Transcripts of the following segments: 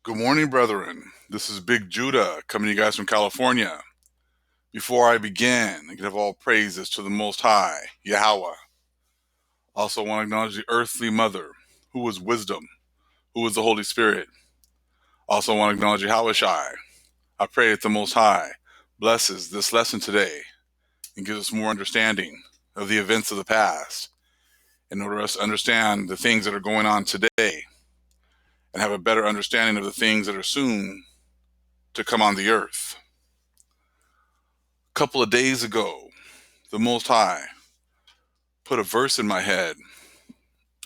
Good morning, brethren. This is Big Judah coming to you guys from California. Before I begin, I give all praises to the Most High, Yahweh. Also want to acknowledge the earthly mother, who is wisdom, who is the Holy Spirit. Also want to acknowledge Yahweh Shai. I pray that the Most High blesses this lesson today and gives us more understanding of the events of the past in order for us to understand the things that are going on today and have a better understanding of the things that are soon to come on the earth. A couple of days ago, the Most High put a verse in my head,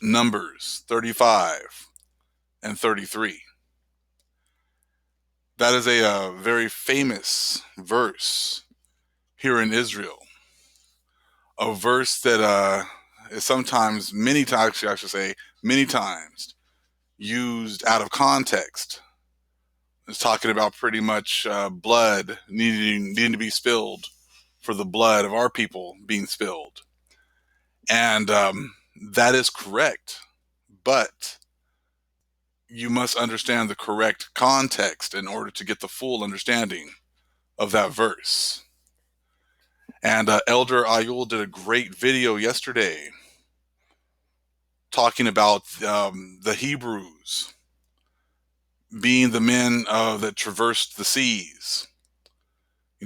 Numbers 35 and 33. That is a very famous verse here in Israel. A verse that is sometimes, many times, I should say, many times used out of context. It's talking about pretty much blood needing to be spilled for the blood of our people being spilled. And that is correct. But you must understand the correct context in order to get the full understanding of that verse. And Elder Ayul did a great video yesterday talking about the Hebrews being the men that traversed the seas,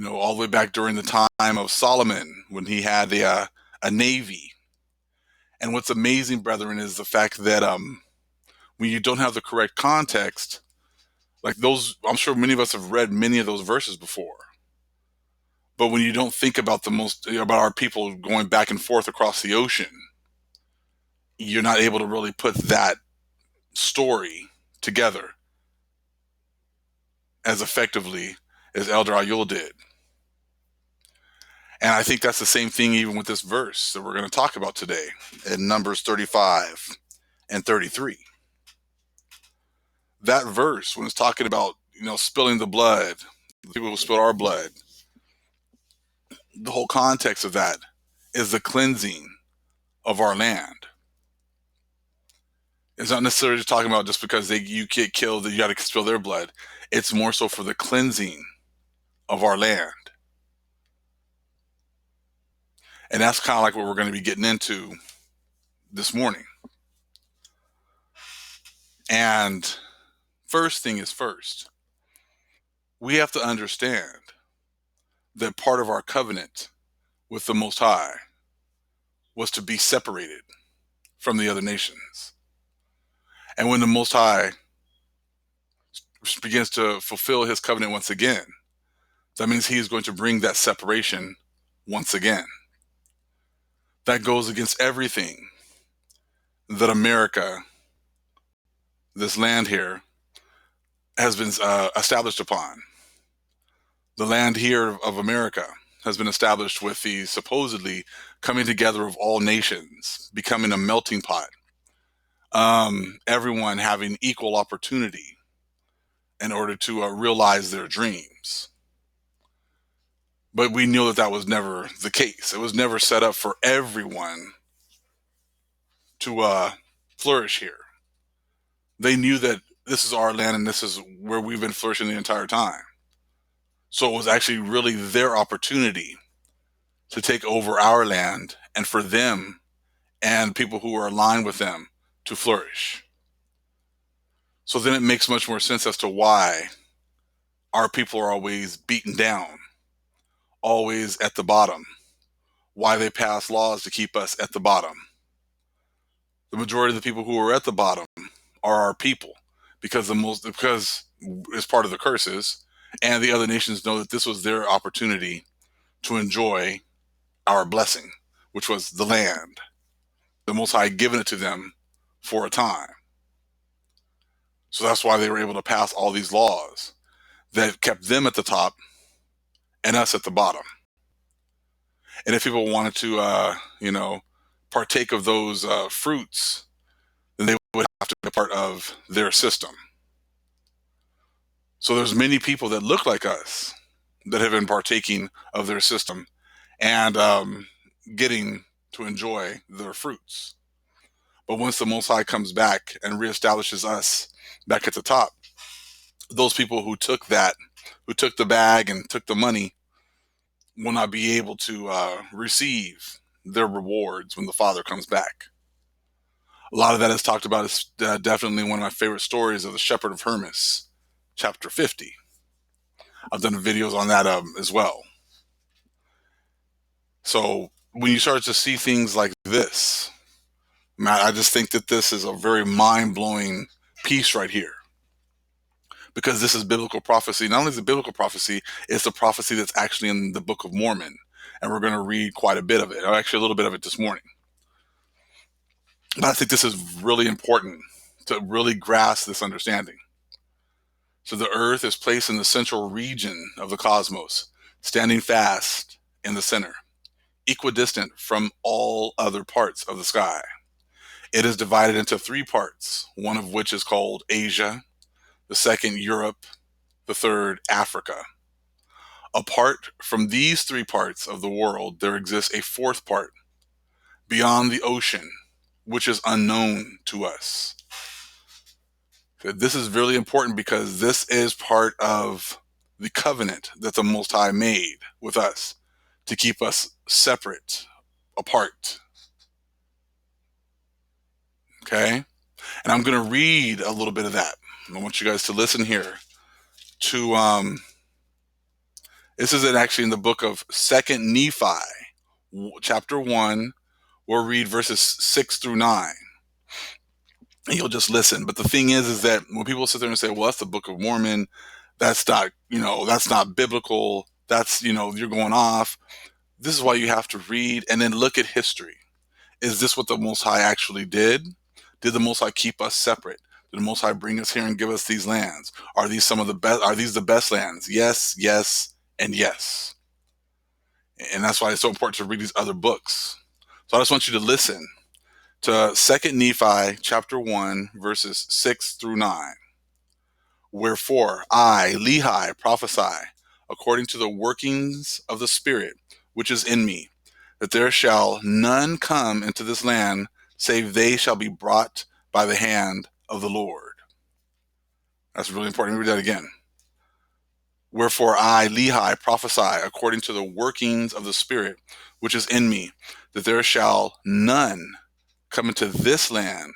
all the way back during the time of Solomon when he had a navy. And what's amazing, brethren, is the fact that when you don't have the correct context, like those, I'm sure many of us have read many of those verses before. But when you don't think about about our people going back and forth across the ocean, you're not able to really put that story together as effectively as Elder Ayul did. And I think that's the same thing even with this verse that we're going to talk about today in Numbers 35 and 33. That verse, when it's talking about, spilling the blood, the people who spilled our blood, the whole context of that is the cleansing of our land. It's not necessarily just talking about just because you get killed that you got to spill their blood. It's more so for the cleansing of our land. And that's kind of like what we're going to be getting into this morning. And first thing is first, we have to understand that part of our covenant with the Most High was to be separated from the other nations. And when the Most High begins to fulfill his covenant once again, that means he is going to bring that separation once again. That goes against everything that America, this land here, has been established upon. The land here of America has been established with the supposedly coming together of all nations, becoming a melting pot. Everyone having equal opportunity in order to realize their dreams. But we knew that was never the case. It was never set up for everyone to flourish here. They knew that this is our land and this is where we've been flourishing the entire time. So it was actually really their opportunity to take over our land and for them and people who are aligned with them to flourish. So then it makes much more sense as to why our people are always beaten down, always at the bottom, why they pass laws to keep us at the bottom. The majority of the people who are at the bottom are our people because it's part of the curses, and the other nations know that this was their opportunity to enjoy our blessing, which was the land. The Most High giving it to them for a time. So that's why they were able to pass all these laws that kept them at the top and us at the bottom. And if people wanted to, partake of those fruits, then they would have to be a part of their system. So there's many people that look like us that have been partaking of their system and getting to enjoy their fruits. But once the Most High comes back and reestablishes us back at the top, those people who took the bag and took the money, will not be able to receive their rewards when the Father comes back. A lot of that is talked about. Is definitely one of my favorite stories of the Shepherd of Hermas, chapter 50. I've done videos on that as well. So when you start to see things like this, Matt, I just think that this is a very mind-blowing piece right here, because this is biblical prophecy. Not only is it biblical prophecy, it's the prophecy that's actually in the Book of Mormon, and we're going to read quite a bit of it, or actually a little bit of it this morning. But I think this is really important to really grasp this understanding. So the earth is placed in the central region of the cosmos, standing fast in the center, equidistant from all other parts of the sky. It is divided into three parts, one of which is called Asia, the second Europe, the third Africa. Apart from these three parts of the world, there exists a fourth part, beyond the ocean, which is unknown to us. This is really important because this is part of the covenant that the Most High made with us to keep us separate, apart. Okay? And I'm going to read a little bit of that. I want you guys to listen here to, this is actually in the book of 2nd Nephi, chapter 1. We'll read verses 6 through 9. And you'll just listen. But the thing is that when people sit there and say, well, that's the Book of Mormon, that's not, that's not biblical, that's, you're going off. This is why you have to read and then look at history. Is this what the Most High actually did? Did the Most High keep us separate? Did the Most High bring us here and give us these lands? Are these some of the best? Are these the best lands? Yes, yes, and yes. And that's why it's so important to read these other books. So I just want you to listen to 2nd Nephi chapter 1, verses 6 through 9. Wherefore I, Lehi, prophesy, according to the workings of the Spirit which is in me, that there shall none come into this land, save they shall be brought by the hand of the Lord. That's really important. Let me read that again. Wherefore I, Lehi, prophesy, according to the workings of the Spirit which is in me, that there shall none come into this land,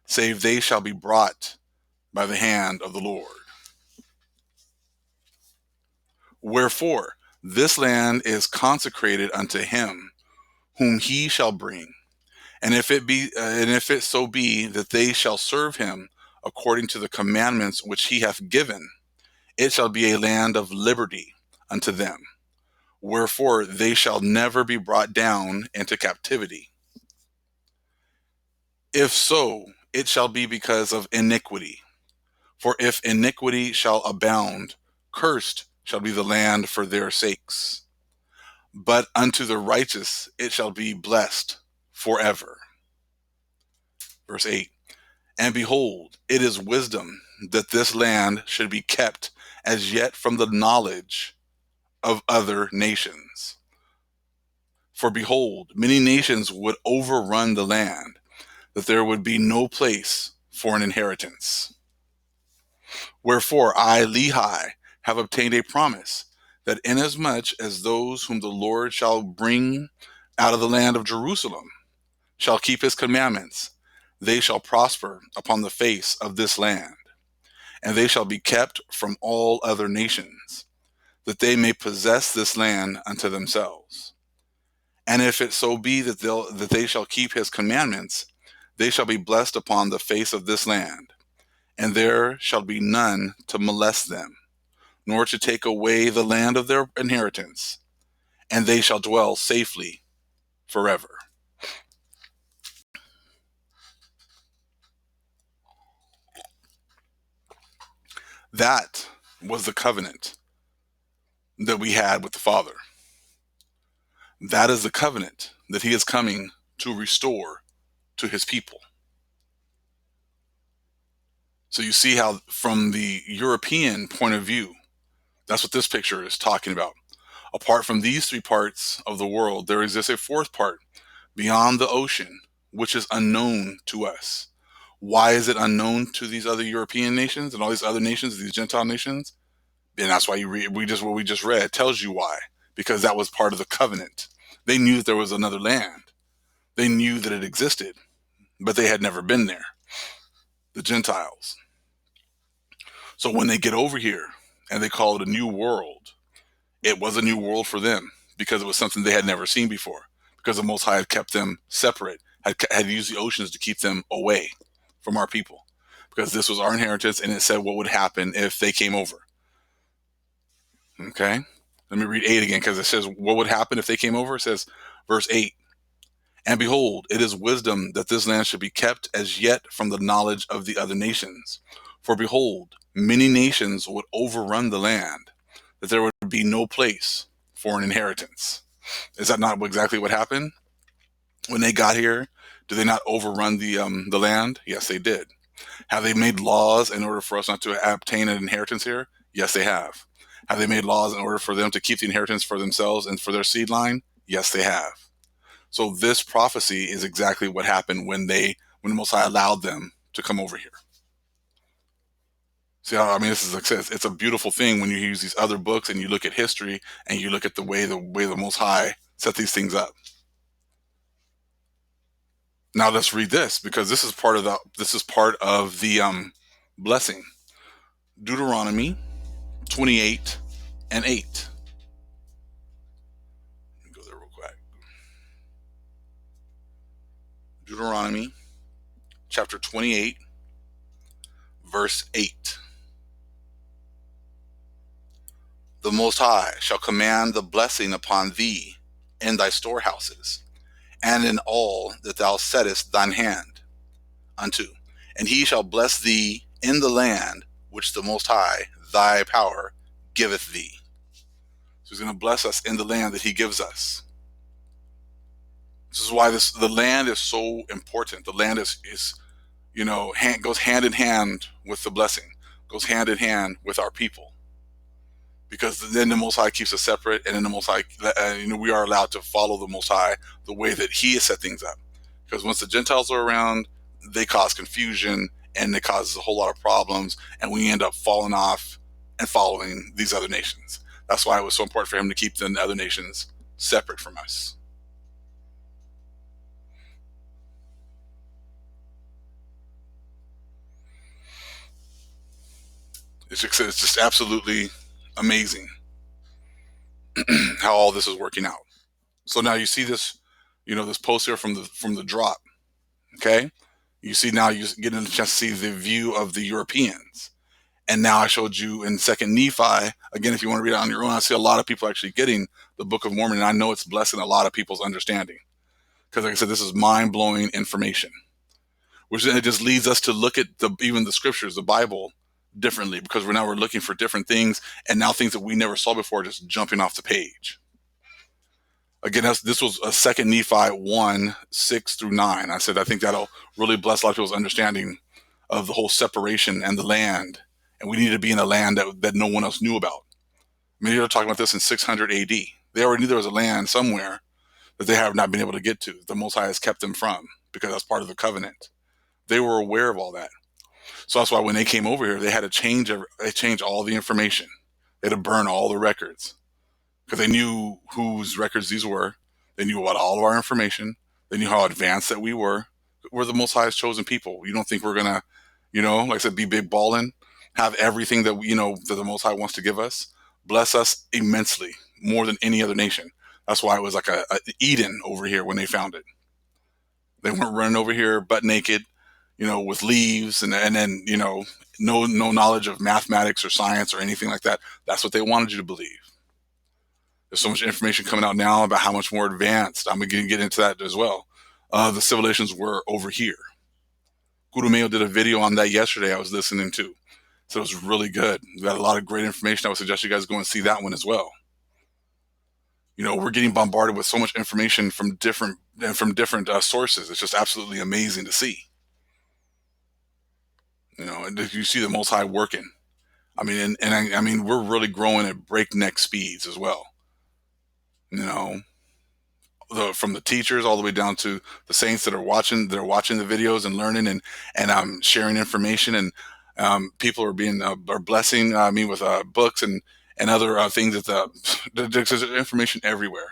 save they shall be brought by the hand of the Lord. Wherefore this land is consecrated unto him whom he shall bring, and if it so be that they shall serve him according to the commandments which he hath given, it shall be a land of liberty unto them. Wherefore they shall never be brought down into captivity. If so, it shall be because of iniquity. For if iniquity shall abound, cursed shall be the land for their sakes. But unto the righteous it shall be blessed forever. Verse 8. And behold, it is wisdom that this land should be kept as yet from the knowledge of other nations. For behold, many nations would overrun the land, that there would be no place for an inheritance. Wherefore I, Lehi, have obtained a promise, that inasmuch as those whom the Lord shall bring out of the land of Jerusalem shall keep his commandments, they shall prosper upon the face of this land, and they shall be kept from all other nations, that they may possess this land unto themselves. And if it so be that they shall keep his commandments, they shall be blessed upon the face of this land, and there shall be none to molest them, nor to take away the land of their inheritance, and they shall dwell safely forever. That was the covenant that we had with the Father. That is the covenant that he is coming to restore to his people. So you see how from the European point of view, that's what this picture is talking about. Apart from these three parts of the world, there exists a fourth part beyond the ocean, which is unknown to us. Why is it unknown to these other European nations and all these other nations, these Gentile nations? And that's why you read, what we just read tells you why, because that was part of the covenant. They knew that there was another land. They knew that it existed, but they had never been there, the Gentiles. So when they get over here and they call it a new world, it was a new world for them because it was something they had never seen before, because the Most High had kept them separate, had used the oceans to keep them away from our people, because this was our inheritance, and it said what would happen if they came over. Okay? Let me read 8 again, because it says what would happen if they came over. It says, verse 8, and behold, it is wisdom that this land should be kept as yet from the knowledge of the other nations. For behold, many nations would overrun the land, that there would be no place for an inheritance. Is that not exactly what happened when they got here? Did they not overrun the land? Yes, they did. Have they made laws in order for us not to obtain an inheritance here? Yes, they have. Have they made laws in order for them to keep the inheritance for themselves and for their seed line? Yes, they have. So this prophecy is exactly what happened when the Most High allowed them to come over here. See how, I mean, this is it's a beautiful thing when you use these other books and you look at history and you look at the way the Most High set these things up. Now let's read this, because this is part of the blessing. Deuteronomy 28 and 8. Let me go there real quick. Deuteronomy chapter 28, verse 8. The Most High shall command the blessing upon thee in thy storehouses, and in all that thou settest thine hand unto. And he shall bless thee in the land which the Most High, thy power, giveth thee. So he's going to bless us in the land that he gives us. This is why the land is so important. The land is goes hand in hand with the blessing, goes hand in hand with our people. Because then the Most High keeps us separate, and then the Most High, we are allowed to follow the Most High the way that he has set things up. Because once the Gentiles are around, they cause confusion, and it causes a whole lot of problems, and we end up falling off and following these other nations. That's why it was so important for him to keep the other nations separate from us. It's just absolutely amazing how all this is working out. So now you see this, this post here from the drop. Okay, you see now you're getting a chance to see the view of the Europeans. And now I showed you in Second Nephi again. If you want to read it on your own, I see a lot of people actually getting the Book of Mormon, and I know it's blessing a lot of people's understanding, because, like I said, this is mind blowing information, which then it just leads us to look at even the scriptures, the Bible, differently, because we're looking for different things, and now things that we never saw before just jumping off the page. Again, this was a Second Nephi 1, 6 through 9. I said I think that'll really bless a lot of people's understanding of the whole separation and the land, and we need to be in a land that no one else knew about. I mean, you're talking about this in 600 A.D. They already knew there was a land somewhere that they have not been able to get to. The Most High has kept them from, because that's part of the covenant. They were aware of all that. So that's why when they came over here, they had to change all the information. They had to burn all the records, because they knew whose records these were. They knew about all of our information. They knew how advanced that we were. We're the Most High's chosen people. You don't think we're gonna, like I said, be big ballin', have everything that that the Most High wants to give us, bless us immensely, more than any other nation. That's why it was like a Eden over here when they found it. They weren't running over here butt naked, with leaves and then no knowledge of mathematics or science or anything like that. That's what they wanted you to believe. There's so much information coming out now about how much more advanced. I'm going to get into that as well. The civilizations were over here. Gudumeo did a video on that yesterday I was listening to. So it was really good. We got a lot of great information. I would suggest you guys go and see that one as well. We're getting bombarded with so much information from different sources. It's just absolutely amazing to see. And you see the Most High working. I mean, I mean, we're really growing at breakneck speeds as well. from the teachers all the way down to the saints that are watching the videos and learning and sharing information, and people are being are blessing me with books and other things that there's information everywhere.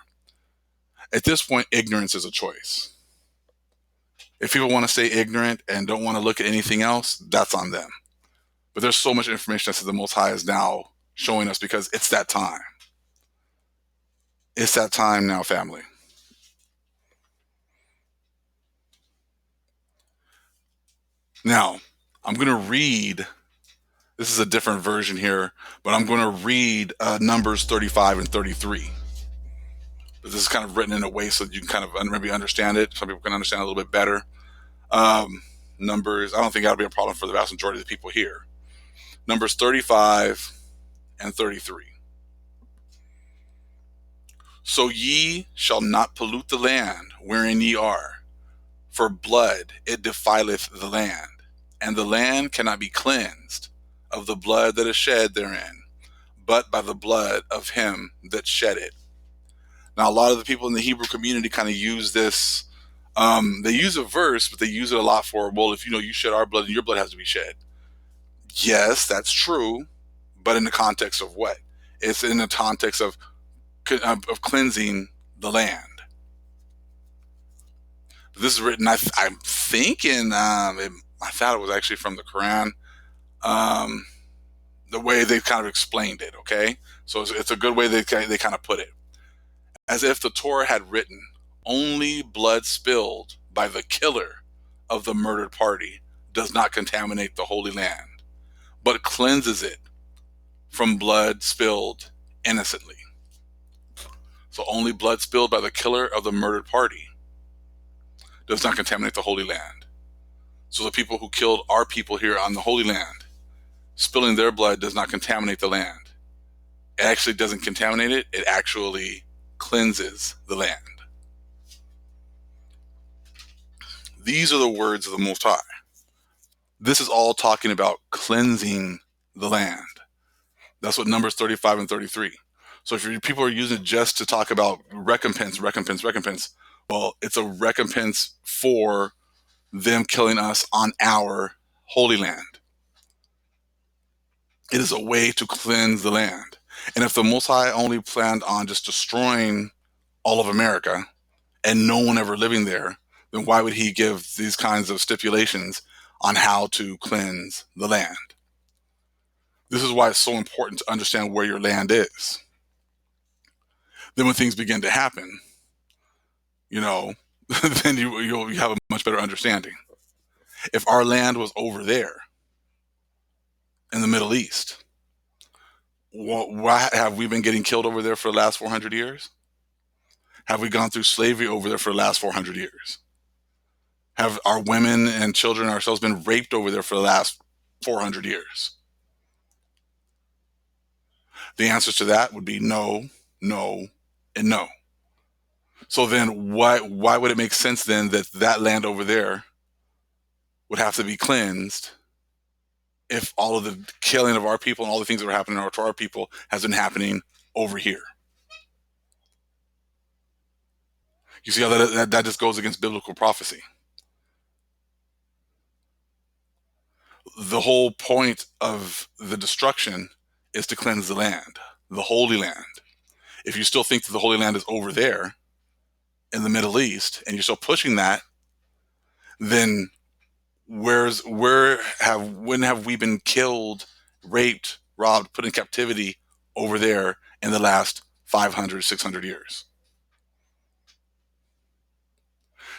At this point, ignorance is a choice. If people want to stay ignorant and don't want to look at anything else, that's on them. But there's so much information that the Most High is now showing us, because it's that time. It's that time now, family. Now, I'm going to read, this is a different version here, but I'm going to read Numbers 35 and 33. But this is kind of written in a way so that you can kind of maybe understand it. Some people can understand it a little bit better. Numbers, I don't think that'll be a problem for the vast majority of the people here. Numbers 35 and 33. So ye shall not pollute the land wherein ye are, for blood it defileth the land, and the land cannot be cleansed of the blood that is shed therein, but by the blood of him that shed it. Now, a lot of the people in the Hebrew community kind of use this. They use a verse, but they use it a lot for, well, if you shed our blood, and your blood has to be shed. Yes, that's true, but in the context of what? It's in the context of cleansing the land. This is written, I'm thinking, I thought it was actually from the Quran, the way they kind of explained it, okay? So it's a good way they kind of put it. As if the Torah had written, only blood spilled by the killer of the murdered party does not contaminate the Holy Land, but cleanses it from blood spilled innocently. So only blood spilled by the killer of the murdered party does not contaminate the Holy Land. So the people who killed our people here on the Holy Land, spilling their blood does not contaminate the land. It actually doesn't contaminate it. It actually cleanses the land. These are the words of the Most High. This is all talking about cleansing the land. That's what Numbers 35 and 33. So if people are using it just to talk about recompense, well, it's a recompense for them killing us on our Holy Land. It is a way to cleanse the land. And if the Most High only planned on just destroying all of America and no one ever living there, then why would he give these kinds of stipulations on how to cleanse the land? This is why it's so important to understand where your land is. Then when things begin to happen, then you'll have a much better understanding. If our land was over there in the Middle East, why have we been getting killed over there for the last 400 years? Have we gone through slavery over there for the last 400 years? Have our women and children ourselves been raped over there for the last 400 years? The answers to that would be no, no, and no. So then why would it make sense then that land over there would have to be cleansed if all of the killing of our people and all the things that were happening to our people has been happening over here? You see how that just goes against biblical prophecy. The whole point of the destruction is to cleanse the land, the Holy Land. If you still think that the Holy Land is over there in the Middle East and you're still pushing that, then when have we been killed, raped, robbed, put in captivity over there in the last 500, 600 years?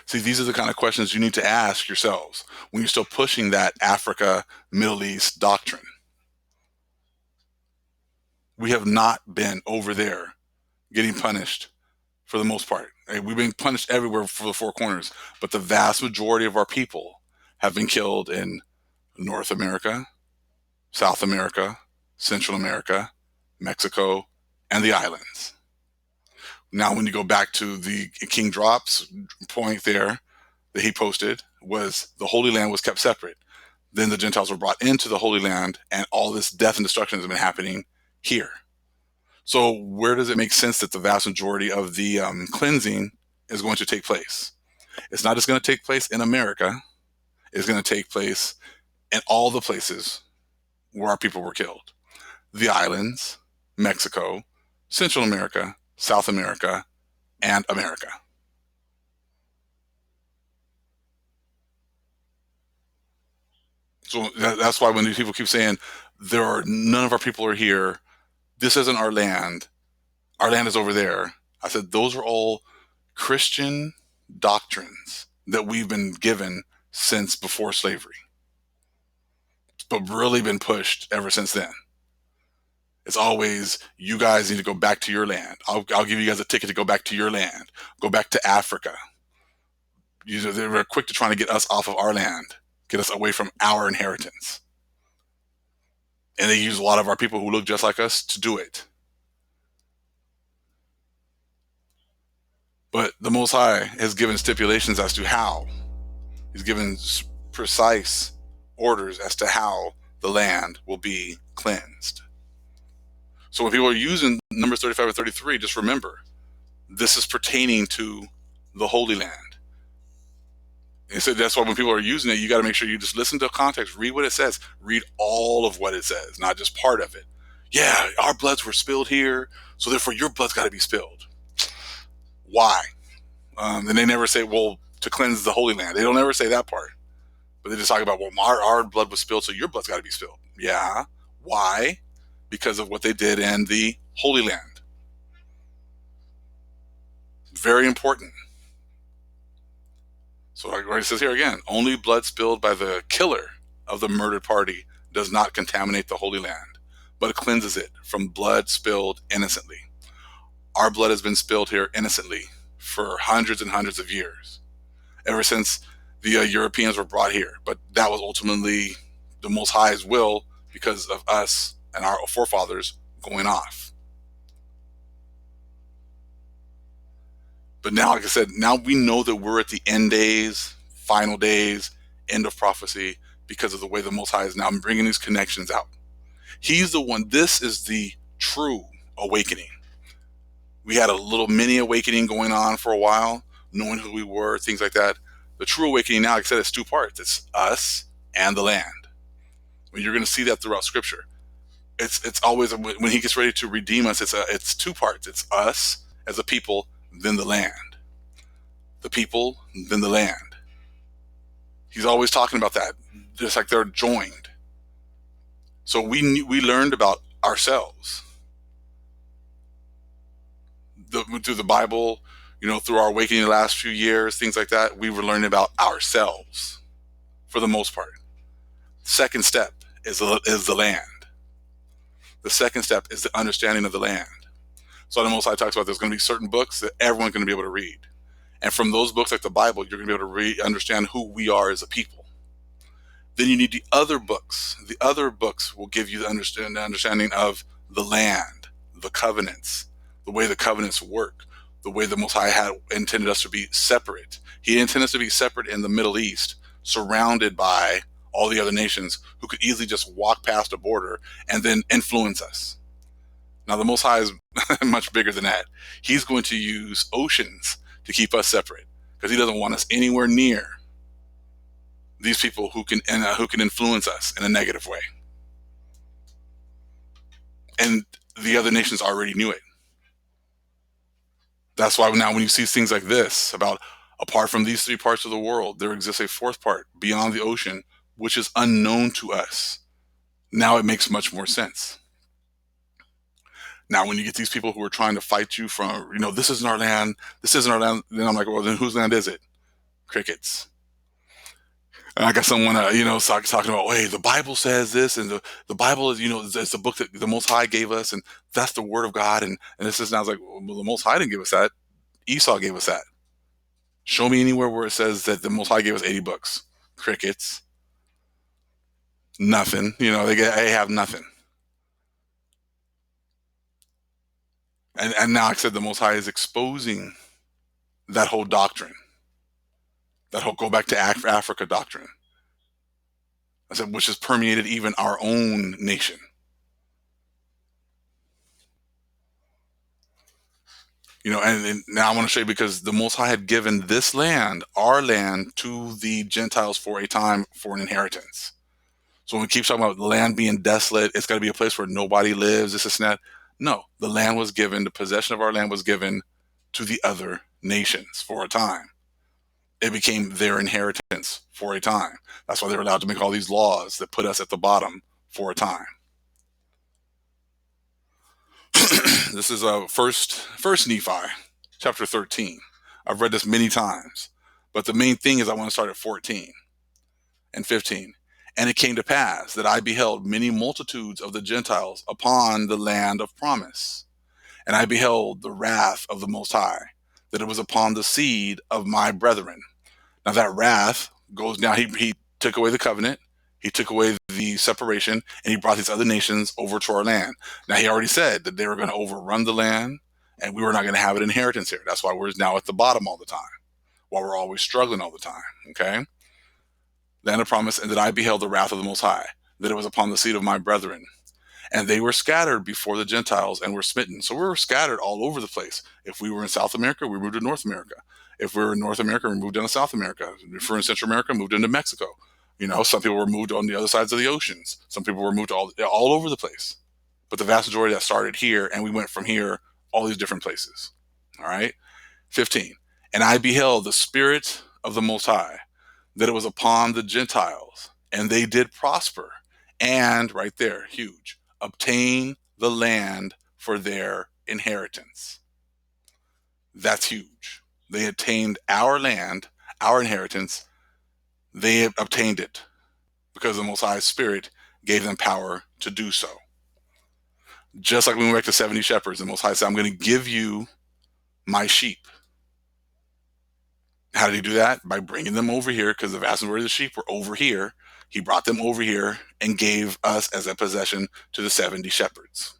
See, these are the kind of questions you need to ask yourselves when you're still pushing that Africa, Middle East doctrine. We have not been over there getting punished for the most part. We've been punished everywhere for the four corners, but the vast majority of our people have been killed in North America, South America, Central America, Mexico, and the islands. Now, when you go back to the King Drop's point there that he posted, was the Holy Land was kept separate. Then the Gentiles were brought into the Holy Land, and all this death and destruction has been happening here. So where does it make sense that the vast majority of the cleansing is going to take place. It's not just going to take place in America. It's going to take place in all the places where our people were killed. The islands, Mexico, Central America, South America, and America. So that's why when these people keep saying none of our people are here, this isn't our land is over there. I said those are all Christian doctrines that we've been given since before slavery, but really been pushed ever since then. It's always, you guys need to go back to your land. I'll give you guys a ticket to go back to your land. Go back to Africa. They were quick to trying to get us off of our land, get us away from our inheritance. And they use a lot of our people who look just like us to do it. But the Most High has given stipulations as to how. He's given precise orders as to how the land will be cleansed. So when people are using Numbers 35 and 33, just remember, this is pertaining to the Holy Land. And so that's why when people are using it, you got to make sure you just listen to the context, read what it says, read all of what it says, not just part of it. Yeah, our bloods were spilled here, so therefore your blood's got to be spilled. Why? And they never say, well, to cleanse the Holy Land. They don't ever say that part. But they just talk about, well, our blood was spilled, so your blood's got to be spilled. Yeah. Why? Because of what they did in the Holy Land. Very important. So like it says here again, only blood spilled by the killer of the murdered party does not contaminate the Holy Land, but it cleanses it from blood spilled innocently. Our blood has been spilled here innocently for hundreds and hundreds of years, ever since the Europeans were brought here. But that was ultimately the Most High's will because of us and our forefathers going off. But now, like I said, now we know that we're at the end days, final days, end of prophecy, because of the way the Most High is now bringing these connections out. He's the one. This is the true awakening. We had a little mini awakening going on for a while, knowing who we were, things like that. The true awakening now, like I said, it's two parts. It's us and the land. When you're going to see that throughout Scripture. It's always, when he gets ready to redeem us, it's two parts. It's us as a people, then the land. The people, then the land. He's always talking about that, just like they're joined. So we learned about ourselves through the Bible, through our awakening the last few years, things like that. We were learning about ourselves for the most part. Second step is the land. The second step is the understanding of the land. So the Most High talks about there's going to be certain books that everyone's going to be able to read. And from those books like the Bible, you're going to be able to understand who we are as a people. Then you need the other books. The other books will give you the understanding of the land, the covenants, the way the covenants work, the way the Most High had intended us to be separate. He intended us to be separate in the Middle East, surrounded by all the other nations who could easily just walk past a border and then influence us. Now, the Most High is much bigger than that. He's going to use oceans to keep us separate because he doesn't want us anywhere near these people who can influence us in a negative way. And the other nations already knew it. That's why now when you see things like this about apart from these three parts of the world, there exists a fourth part beyond the ocean, which is unknown to us. Now it makes much more sense. Now, when you get these people who are trying to fight you from, this isn't our land, then I'm like, well, then whose land is it? Crickets. And I got someone, talking about, hey, the Bible says this, and the Bible is, it's the book that the Most High gave us, and that's the Word of God, and this is, and I was like, well, the Most High didn't give us that. Esau gave us that. Show me anywhere where it says that the Most High gave us 80 books. Crickets. Nothing. They have nothing. And now, like I said, the Most High is exposing that whole doctrine, that whole go back to Africa doctrine. I said, which has permeated even our own nation. And now I want to show you, because the Most High had given this land, our land, to the Gentiles for a time, for an inheritance. So when we keep talking about the land being desolate, it's got to be a place where nobody lives, this and that. No, the land was given, the possession of our land was given to the other nations for a time. It became their inheritance for a time. That's why they're allowed to make all these laws that put us at the bottom for a time. This is first Nephi, chapter 13. I've read this many times, but the main thing is I want to start at 14 and 15. And it came to pass that I beheld many multitudes of the Gentiles upon the land of promise. And I beheld the wrath of the Most High, that it was upon the seed of my brethren. Now that wrath goes down. He took away the covenant. He took away the separation, and he brought these other nations over to our land. Now he already said that they were going to overrun the land, and we were not going to have an inheritance here. That's why we're now at the bottom all the time, while we're always struggling all the time. Okay? Land of promise, and that I beheld the wrath of the Most High, that it was upon the seed of my brethren. And they were scattered before the Gentiles and were smitten. So we were scattered all over the place. If we were in South America, we moved to North America. If we were in North America, we moved into South America. If we were in Central America, moved into Mexico. Some people were moved on the other sides of the oceans. Some people were moved all over the place. But the vast majority that started here, and we went from here all these different places. All right? 15. And I beheld the Spirit of the Most High, that it was upon the Gentiles, and they did prosper. And, right there, huge, obtain the land for their inheritance. That's huge. They attained our land, our inheritance. They obtained it because the Most High's Spirit gave them power to do so. Just like when we went back to 70 shepherds, the Most High said, I'm going to give you my sheep. How did he do that? By bringing them over here, because the vast majority of the sheep were over here. He brought them over here and gave us as a possession to the 70 shepherds.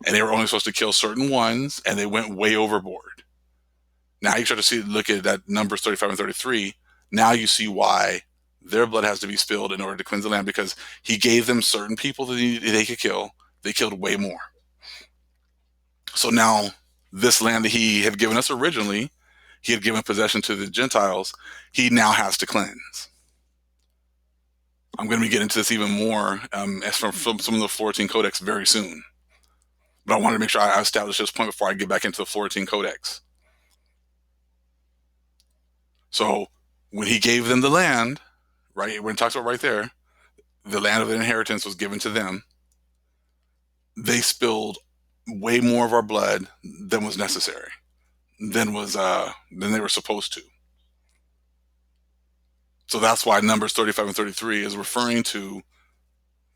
And they were only supposed to kill certain ones, and they went way overboard. Now you start to look at that Numbers 35 and 33. Now you see why their blood has to be spilled in order to cleanse the land, because he gave them certain people that they could kill. They killed way more. So now this land that he had given us originally, he had given possession to the Gentiles, he now has to cleanse. I'm going to be getting into this even more as from some of the Florentine Codex very soon. But I wanted to make sure I establish this point before I get back into the Florentine Codex. So when he gave them the land, right, when it talks about right there, the land of the inheritance was given to them. They spilled way more of our blood than was necessary, than they were supposed to. So that's why Numbers 35 and 33 is referring to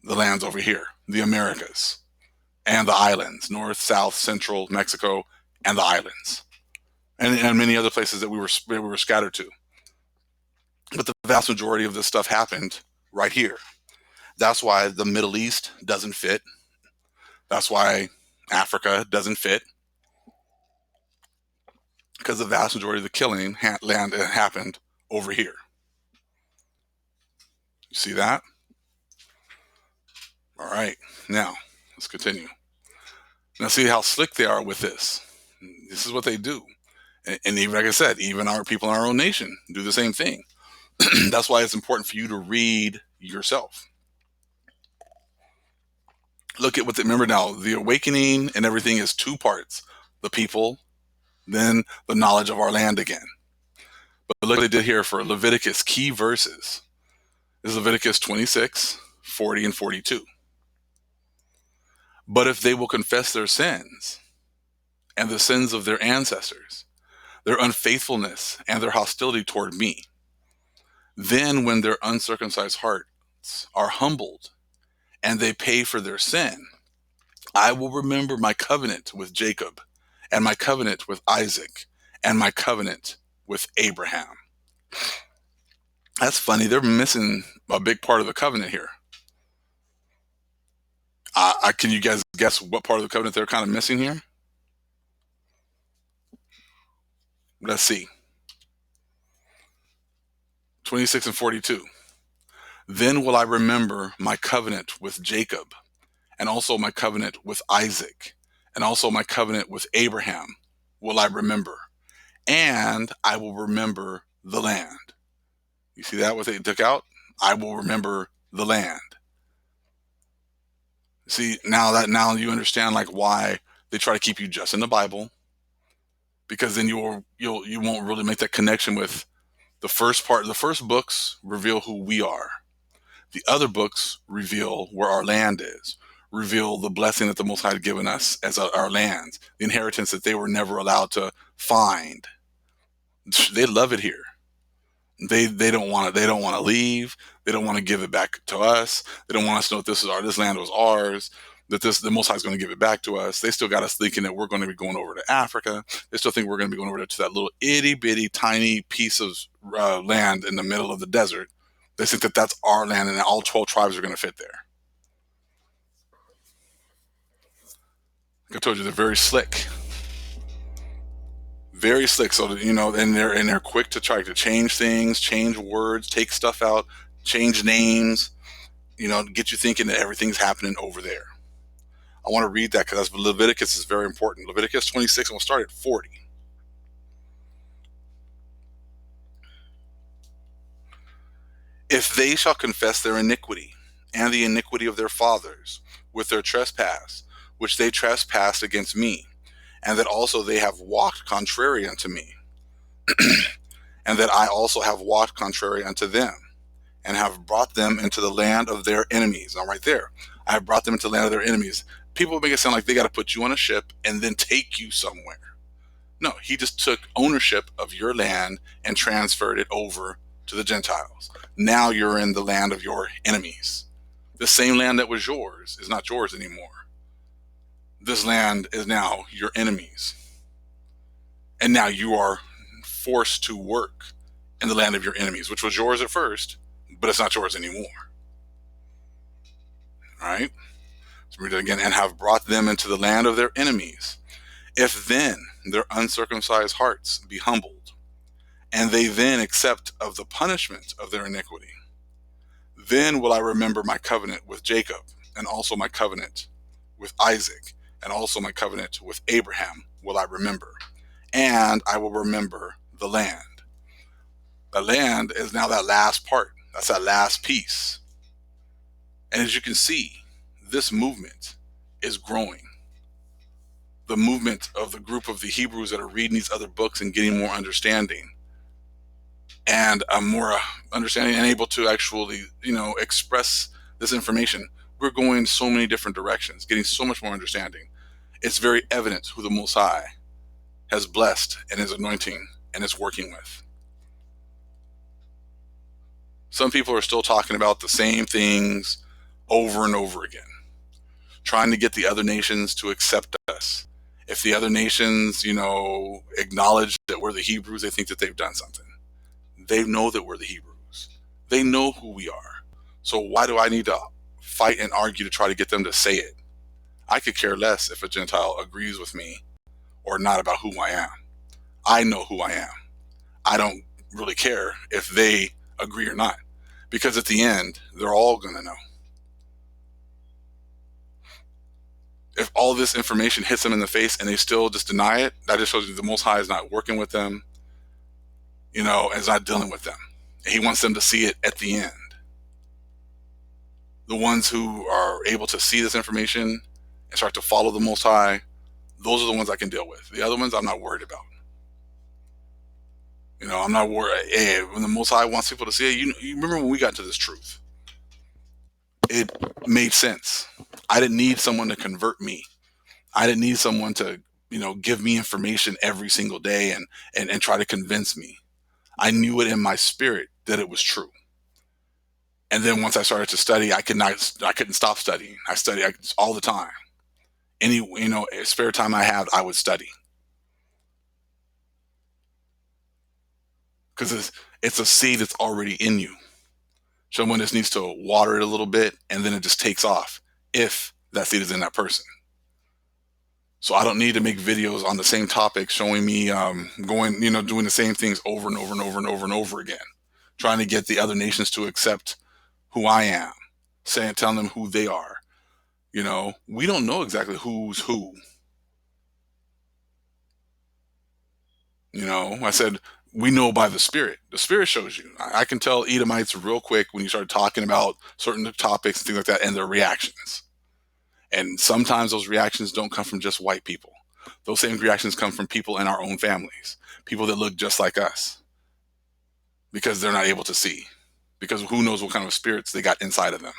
the lands over here, the Americas, and the islands, North, South, Central, Mexico, and the islands, and many other places that we were scattered to. But the vast majority of this stuff happened right here. That's why the Middle East doesn't fit. That's why Africa doesn't fit. Because the vast majority of the killing land happened over here. You see that? All right. Now, let's continue. Now, see how slick they are with this. This is what they do. And even, like I said, even our people in our own nation do the same thing. That's why it's important for you to read yourself. Look at remember now, the awakening and everything is two parts. The people, then the knowledge of our land again. But look what they did here for Leviticus, key verses. This is Leviticus 26, 40, and 42. But if they will confess their sins and the sins of their ancestors, their unfaithfulness and their hostility toward me, then when their uncircumcised hearts are humbled and they pay for their sin, I will remember my covenant with Jacob and my covenant with Isaac and my covenant with Abraham. That's funny. They're missing a big part of the covenant here. Can you guys guess what part of the covenant they're kind of missing here? Let's see. 26 and 42. Then will I remember my covenant with Jacob, and also my covenant with Isaac, and also my covenant with Abraham, will I remember, and I will remember the land. You see that what they took out? I will remember the land. See, now you understand like why they try to keep you just in the Bible, because then you won't really make that connection with the first part. The first books reveal who we are. The other books reveal where our land is, reveal the blessing that the Most High had given us as our lands, the inheritance that they were never allowed to find. They love it here. They don't want it. They don't want to leave. They don't want to give it back to us. They don't want us to know that this land was ours. That the Most High is going to give it back to us. They still got us thinking that we're going to be going over to Africa. They still think we're going to be going over to that little itty bitty tiny piece of land in the middle of the desert. They think that that's our land, and all 12 tribes are going to fit there. Like I told you, they're very slick. Very slick. So that, and they're quick to try to change things, change words, take stuff out, change names, get you thinking that everything's happening over there. I want to read that because Leviticus is very important. Leviticus 26, and we'll start at 40. If they shall confess their iniquity and the iniquity of their fathers with their trespass, which they trespassed against me, and that also they have walked contrary unto me, and that I also have walked contrary unto them, and have brought them into the land of their enemies. Now, right there, I have brought them into the land of their enemies. People make it sound like they got to put you on a ship and then take you somewhere. No, he just took ownership of your land and transferred it over to the Gentiles. Now you're in the land of your enemies. The same land that was yours is not yours anymore. This land is now your enemies. And now you are forced to work in the land of your enemies, which was yours at first, but it's not yours anymore. All right? So read it again. And have brought them into the land of their enemies. If then their uncircumcised hearts be humbled, and they then accept of the punishment of their iniquity, then will I remember my covenant with Jacob, and also my covenant with Isaac, and also my covenant with Abraham will I remember, and I will remember the land. The land is now that last part. That's that last piece. And as you can see, this movement is growing. The movement of the group of the Hebrews that are reading these other books and getting more understanding, and more understanding and able to actually, express this information. We're going so many different directions, getting so much more understanding. It's very evident who the Most High has blessed and is anointing and is working with. Some people are still talking about the same things over and over again, trying to get the other nations to accept us. If the other nations, acknowledge that we're the Hebrews, they think that they've done something. They know that we're the Hebrews. They know who we are. So why do I need to fight and argue to try to get them to say it? I could care less if a Gentile agrees with me or not about who I am. I know who I am. I don't really care if they agree or not, because at the end, they're all going to know. If all this information hits them in the face and they still just deny it, that just shows you the Most High is not working with them, is not dealing with them. He wants them to see it at the end. The ones who are able to see this information and start to follow the Most High, those are the ones I can deal with. The other ones I'm not worried about. I'm not worried. Hey, when the Most High wants people to see it, you remember when we got to this truth, it made sense. I didn't need someone to convert me. I didn't need someone to, give me information every single day and try to convince me. I knew it in my spirit that it was true. And then once I started to study, I couldn't stop studying. I studied all the time. Any, spare time I had, I would study. Because it's a seed that's already in you. Someone just needs to water it a little bit, and then it just takes off if that seed is in that person. So I don't need to make videos on the same topic showing me doing the same things over and over and over and over and over again, trying to get the other nations to accept who I am, telling them who they are. We don't know exactly who's who. I said, we know by the Spirit. The Spirit shows you. I can tell Edomites real quick when you start talking about certain topics and things like that and their reactions. And sometimes those reactions don't come from just white people. Those same reactions come from people in our own families, people that look just like us, because they're not able to see, because who knows what kind of spirits they got inside of them.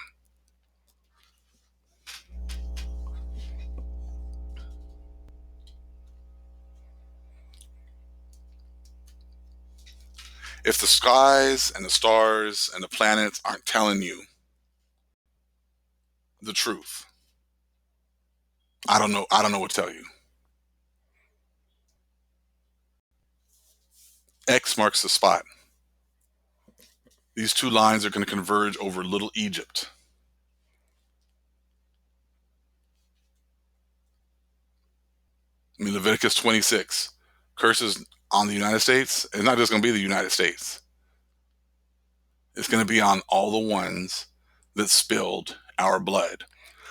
If the skies and the stars and the planets aren't telling you the truth, I don't know what to tell you. X marks the spot. These two lines are going to converge over Little Egypt. I mean, Leviticus 26, curses on the United States. It's not just going to be the United States. It's going to be on all the ones that spilled our blood.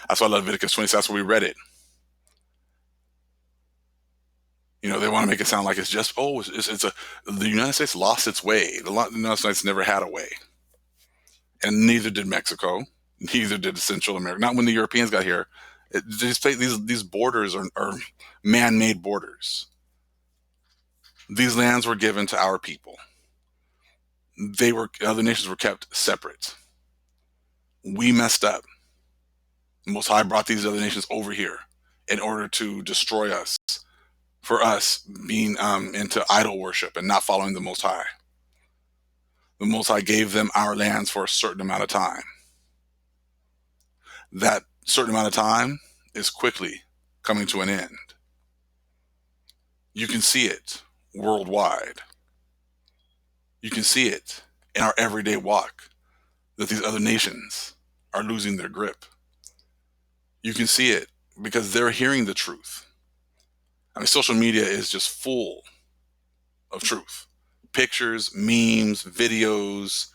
That's why Leviticus 26, that's where we read it. They want to make it sound like it's just, the United States lost its way. The United States never had a way. And neither did Mexico. Neither did Central America. Not when the Europeans got here. These borders are man-made borders. These lands were given to our people. Other nations were kept separate. We messed up. The Most High brought these other nations over here in order to destroy us, for us being into idol worship and not following the Most High. The Most High gave them our lands for a certain amount of time. That certain amount of time is quickly coming to an end. You can see it worldwide. You can see it in our everyday walk, that these other nations are losing their grip. You can see it because they're hearing the truth. I mean, social media is just full of truth. Pictures, memes, videos.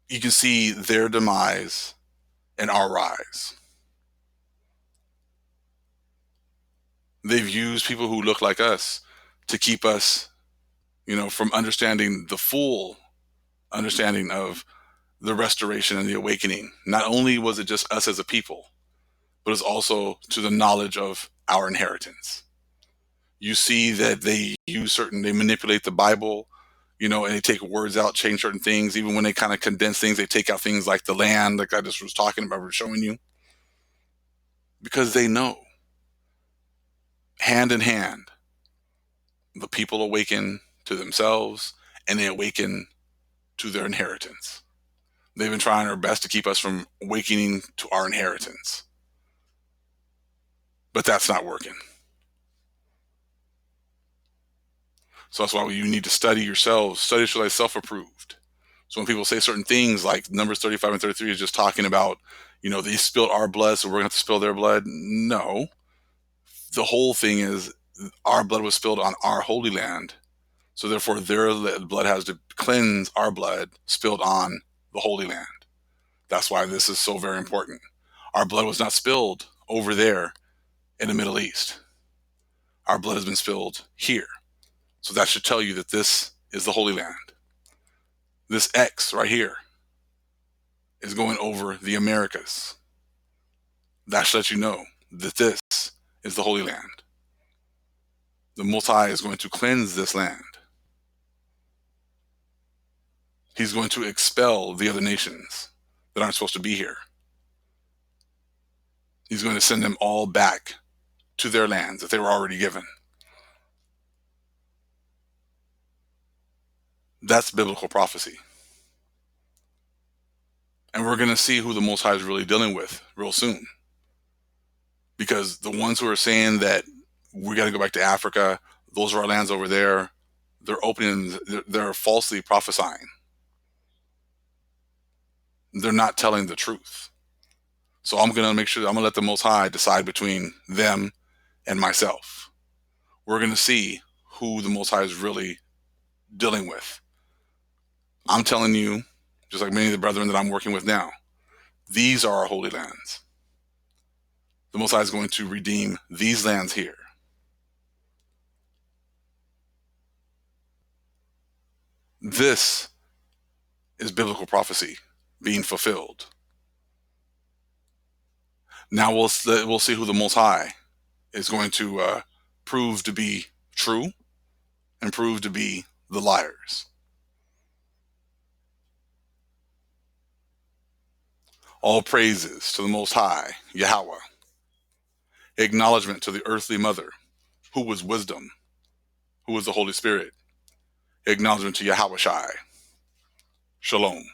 You can see their demise and our rise. They've used people who look like us to keep us, from understanding the full understanding of the restoration and the awakening. Not only was it just us as a people, but it's also to the knowledge of our inheritance. You see that they manipulate the Bible, and they take words out, change certain things. Even when they kind of condense things, they take out things like the land, like I just was talking about, showing you. Because they know, hand in hand, the people awaken to themselves and they awaken to their inheritance. They've been trying their best to keep us from awakening to our inheritance. But that's not working. So that's why you need to study yourselves. Study show thyself approved. So when people say certain things like Numbers 35 and 33 is just talking about, they spilled our blood, so we're going to have to spill their blood. No. The whole thing is our blood was spilled on our holy land. So therefore their blood has to cleanse our blood spilled on the holy land. That's why this is so very important. Our blood was not spilled over there in the Middle East. Our blood has been spilled here. So that should tell you that this is the Holy Land. This X right here is going over the Americas. That should let you know that this is the Holy Land. The Most High is going to cleanse this land. He's going to expel the other nations that aren't supposed to be here. He's going to send them all back to their lands that they were already given. That's biblical prophecy. And we're going to see who the Most High is really dealing with real soon. Because the ones who are saying that we got to go back to Africa, those are our lands over there, they're falsely prophesying. They're not telling the truth. So I'm going to let the Most High decide between them and myself. We're going to see who the Most High is really dealing with. I'm telling you, just like many of the brethren that I'm working with now, these are our holy lands. The Most High is going to redeem these lands here. This is biblical prophecy being fulfilled. Now we'll see who the Most High is going to prove to be true and prove to be the liars. All praises to the Most High, Yahweh. Acknowledgement to the earthly mother, who was wisdom, who was the Holy Spirit. Acknowledgement to Yahweh Shai. Shalom.